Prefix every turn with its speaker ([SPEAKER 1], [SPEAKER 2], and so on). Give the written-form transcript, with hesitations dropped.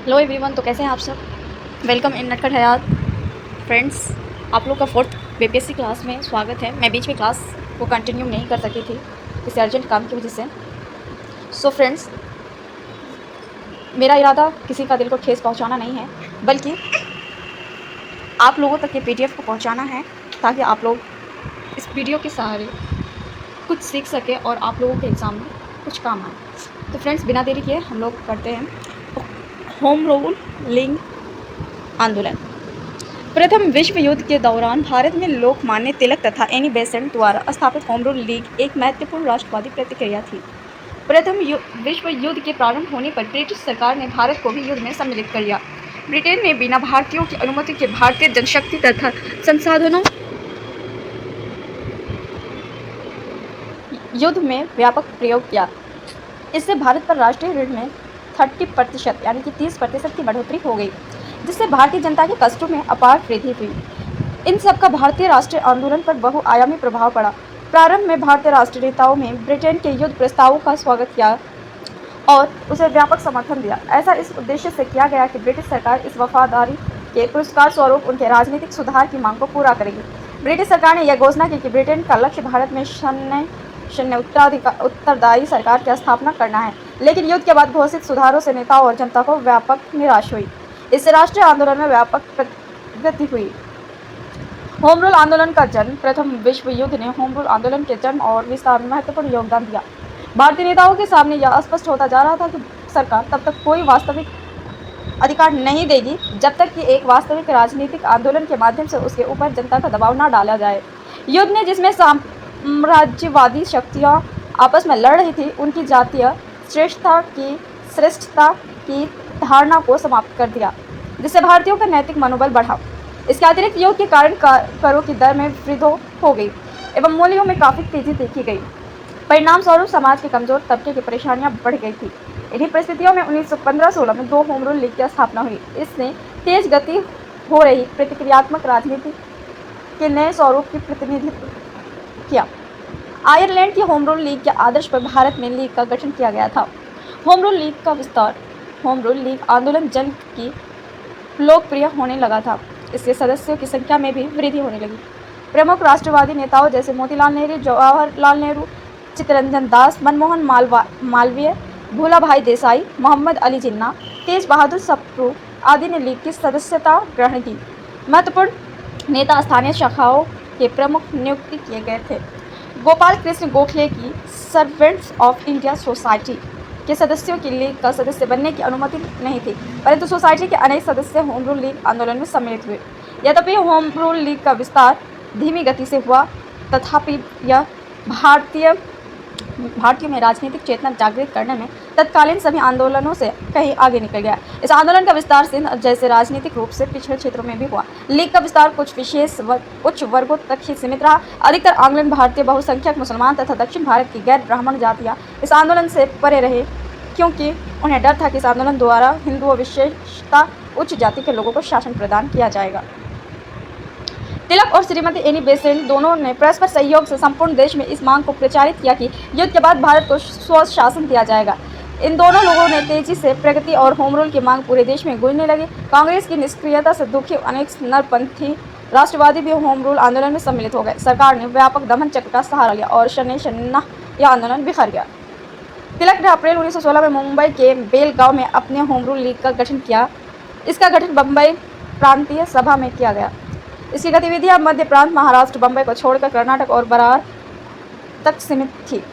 [SPEAKER 1] Hello everyone, तो कैसे हैं आप सब। वेलकम इन नटखट हयात फ्रेंड्स। आप लोग का 4th बीपीएससी क्लास में स्वागत है। मैं बीच में क्लास को कंटिन्यू नहीं कर सकी थी किसी अर्जेंट काम की वजह से। सो फ्रेंड्स, मेरा इरादा किसी का दिल को ठेस पहुंचाना नहीं है, बल्कि आप लोगों तक ये पीडीएफ को पहुंचाना है, ताकि आप लोग इस वीडियो के सहारे कुछ सीख सके और आप लोगों के एग्ज़ाम में कुछ काम आए। तो फ्रेंड्स, बिना देरी किए हम लोग करते हैं होम रूलिंग आंदोलन। प्रथम विश्व युद्ध के दौरान भारत में लोकमान्य तिलक तथा एनी बेसेंट द्वारा स्थापित होम रूल लीग एक महत्वपूर्ण राष्ट्रवादी प्रतिक्रिया थी। प्रथम विश्व युद्ध के प्रारंभ होने पर ब्रिटिश सरकार ने भारत को भी युद्ध में सम्मिलित कर लिया। ब्रिटेन ने बिना भारतीयों की अनुमति के भारतीय जनशक्ति तथा संसाधनों युद्ध में व्यापक प्रयोग किया। इससे भारत पर राष्ट्रीय ऋण में 30% यानी कि 30% की बढ़ोतरी हो गई, जिससे भारतीय जनता के कष्टों में अपार वृद्धि हुई। इन सब का भारतीय राष्ट्रीय आंदोलन पर बहुआयामी प्रभाव पड़ा। प्रारंभ में भारतीय राष्ट्रीय नेताओं में ब्रिटेन के युद्ध प्रस्तावों का स्वागत किया और उसे व्यापक समर्थन दिया। ऐसा इस उद्देश्य से किया गया कि ब्रिटिश सरकार इस वफादारी के पुरस्कार स्वरूप उनके राजनीतिक सुधार की मांग को पूरा करेगी। ब्रिटिश सरकार ने यह घोषणा की कि ब्रिटेन का लक्ष्य भारत में शून्य उत्तरदायी सरकार की स्थापना करना है। लेकिन युद्ध के बाद घोषित सुधारों से नेताओं और जनता को व्यापक निराश हुई। इससे राष्ट्रीय आंदोलन में व्यापक प्रगति हुई। होम रूल आंदोलन का जन्म। प्रथम विश्व युद्ध ने होम रूल आंदोलन के जन्म और विस्तार में महत्वपूर्ण योगदान दिया। भारतीय नेताओं के सामने यह स्पष्ट होता जा रहा था कि सरकार तब तक कोई वास्तविक अधिकार नहीं देगी जब तक कि एक वास्तविक राजनीतिक आंदोलन के माध्यम से उसके ऊपर जनता का दबाव न डाला जाए। युद्ध ने जिसमें साम्राज्यवादी शक्तियाँ आपस में लड़ रही थी, उनकी जातीय श्रेष्ठता की धारणा को समाप्त कर दिया, जिससे भारतीयों का नैतिक मनोबल बढ़ा। इसके अतिरिक्त युद्ध के कारण करों की दर में वृद्धि हो गई एवं मूल्यों में काफ़ी तेजी देखी गई। परिणाम स्वरूप समाज के कमजोर तबके की परेशानियां बढ़ गई थी। इन्हीं परिस्थितियों में 1915-16 में 2 होम रूल लीग की स्थापना हुई। इसने तेज गति हो रही प्रतिक्रियात्मक राजनीति के नए स्वरूप की प्रतिनिधित्व किया। आयरलैंड की होम रूल लीग के आदर्श पर भारत में लीग का गठन किया गया था। होम रूल लीग का विस्तार। होम रूल लीग आंदोलन जन की लोकप्रिय होने लगा था। इसके सदस्यों की संख्या में भी वृद्धि होने लगी। प्रमुख राष्ट्रवादी नेताओं जैसे मोतीलाल नेहरू, जवाहरलाल नेहरू, चित्तरंजन दास, मनमोहन मालवीय, भूला भाई देसाई, मोहम्मद अली जिन्ना, तेज बहादुर सप्रू आदि ने लीग की सदस्यता ग्रहण की। महत्वपूर्ण नेता स्थानीय शाखाओं के प्रमुख नियुक्ति किए गए थे। गोपाल कृष्ण गोखले की सर्वेंट्स ऑफ इंडिया सोसाइटी के सदस्यों की लीग का सदस्य बनने की अनुमति नहीं थी, परंतु सोसाइटी के अनेक सदस्य होम रूल लीग आंदोलन में सम्मिलित हुए। यद्यपि होम रूल लीग का विस्तार धीमी गति से हुआ, तथापि यह भारतीयों में राजनीतिक चेतना जागृत करने में तत्कालीन सभी आंदोलनों से कहीं आगे निकल गया। इस आंदोलन का विस्तार सिंध जैसे राजनीतिक रूप से पिछड़े क्षेत्रों में भी हुआ। लीग का विस्तार कुछ विशेष उच्च वर्गों तक ही सीमित रहा। अधिकतर आंग्लन भारतीय, बहुसंख्यक मुसलमान तथा दक्षिण भारत की गैर ब्राह्मण जातियाँ इस आंदोलन से परे रहे, क्योंकि उन्हें डर था कि इस आंदोलन द्वारा हिंदुओं विशेषता उच्च जाति के लोगों को शासन प्रदान किया जाएगा। तिलक और श्रीमती एनी बेसेंट दोनों ने परस्पर सहयोग से संपूर्ण देश में इस मांग को प्रचारित किया कि युद्ध के बाद भारत को स्वशासन दिया जाएगा। इन दोनों लोगों ने तेजी से प्रगति और होम रूल की मांग पूरे देश में गूंजने लगी। कांग्रेस की निष्क्रियता से दुखी अनेक नरपंथी राष्ट्रवादी भी होम रूल आंदोलन में सम्मिलित हो गए। सरकार ने व्यापक दमन चक्र का सहारा लिया और शनिशन्ना यह आंदोलन बिखर गया। तिलक ने अप्रैल 1916 में मुंबई के बेलगांव में अपने होम रूल लीग का गठन किया। इसका गठन बम्बई प्रांतीय सभा में किया गया। इसकी गतिविधियां मध्य प्रांत, महाराष्ट्र, बम्बई को छोड़कर कर्नाटक और बरार तक सीमित थी।